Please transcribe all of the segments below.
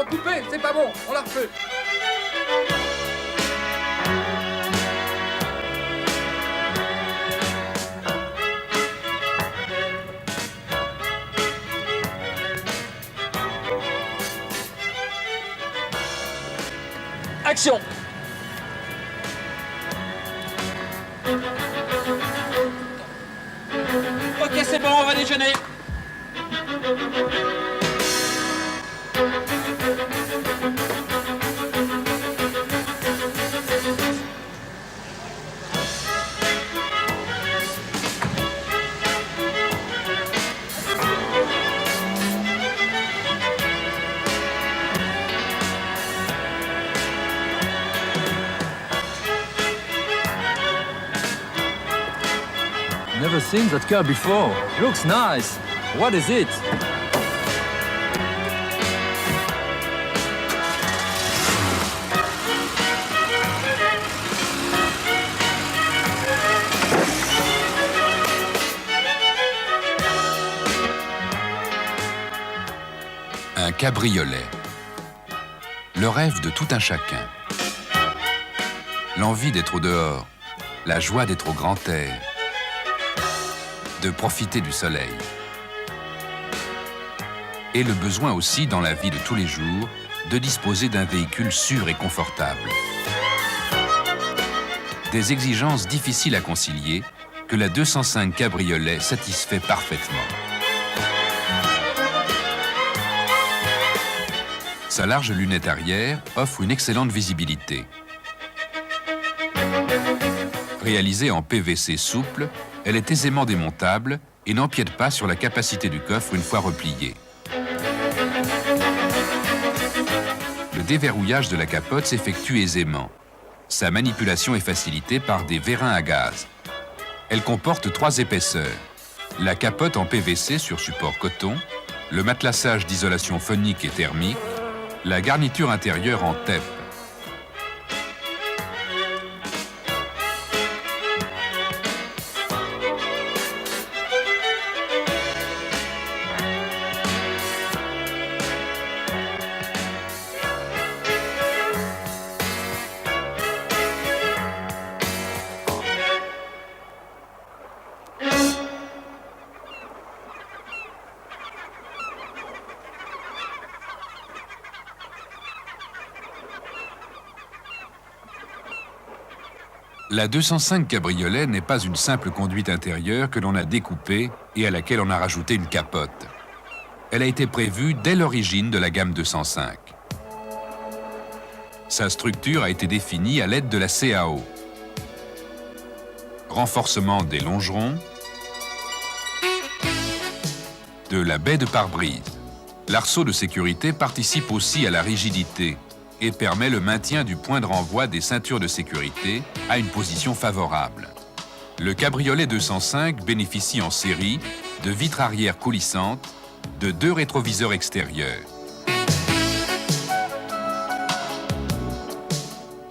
coupé, c'est pas bon, on la refait. Action! Ok, c'est bon, on va déjeuner. Never seen that car before. Looks nice. What is it? Un cabriolet. Le rêve de tout un chacun. L'envie d'être au dehors, la joie d'être au grand air, de profiter du soleil. Et le besoin aussi, dans la vie de tous les jours, de disposer d'un véhicule sûr et confortable. Des exigences difficiles à concilier que la 205 Cabriolet satisfait parfaitement. Sa large lunette arrière offre une excellente visibilité. Réalisée en PVC souple, elle est aisément démontable et n'empiète pas sur la capacité du coffre une fois repliée. Le déverrouillage de la capote s'effectue aisément. Sa manipulation est facilitée par des vérins à gaz. Elle comporte 3 épaisseurs. La capote en PVC sur support coton, le matelassage d'isolation phonique et thermique, la garniture intérieure en TEP. La 205 Cabriolet n'est pas une simple conduite intérieure que l'on a découpée et à laquelle on a rajouté une capote. Elle a été prévue dès l'origine de la gamme 205. Sa structure a été définie à l'aide de la CAO. Renforcement des longerons, de la baie de pare-brise. L'arceau de sécurité participe aussi à la rigidité et permet le maintien du point de renvoi des ceintures de sécurité à une position favorable. Le Cabriolet 205 bénéficie en série de vitres arrière coulissantes, de 2 rétroviseurs extérieurs.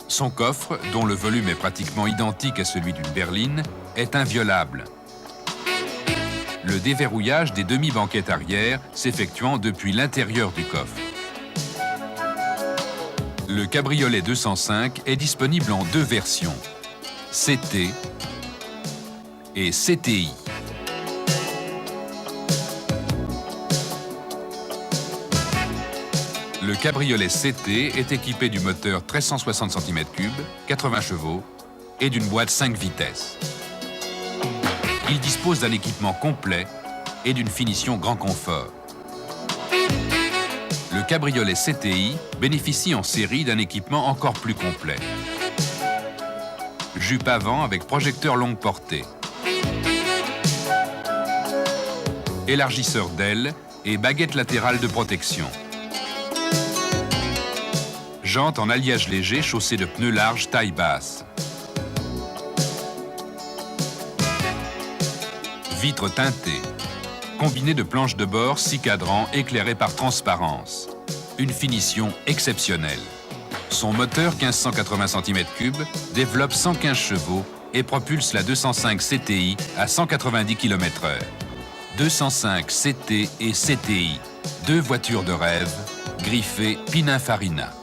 Son coffre, dont le volume est pratiquement identique à celui d'une berline, est inviolable. Le déverrouillage des demi-banquettes arrière s'effectuant depuis l'intérieur du coffre. Le Cabriolet 205 est disponible en 2 versions, CT et CTI. Le Cabriolet CT est équipé du moteur 1360 cm3, 80 chevaux et d'une boîte 5 vitesses. Il dispose d'un équipement complet et d'une finition grand confort. Le Cabriolet CTI bénéficie en série d'un équipement encore plus complet. Jupe avant avec projecteur longue portée. Élargisseur d'aile et baguette latérale de protection. Jantes en alliage léger chaussées de pneus larges taille basse. Vitres teintées. Combiné de planches de bord 6 cadrans éclairées par transparence. Une finition exceptionnelle. Son moteur 1580 cm3 développe 115 chevaux et propulse la 205 CTI à 190 km/h. 205 CT et CTI, 2 voitures de rêve griffée Pininfarina.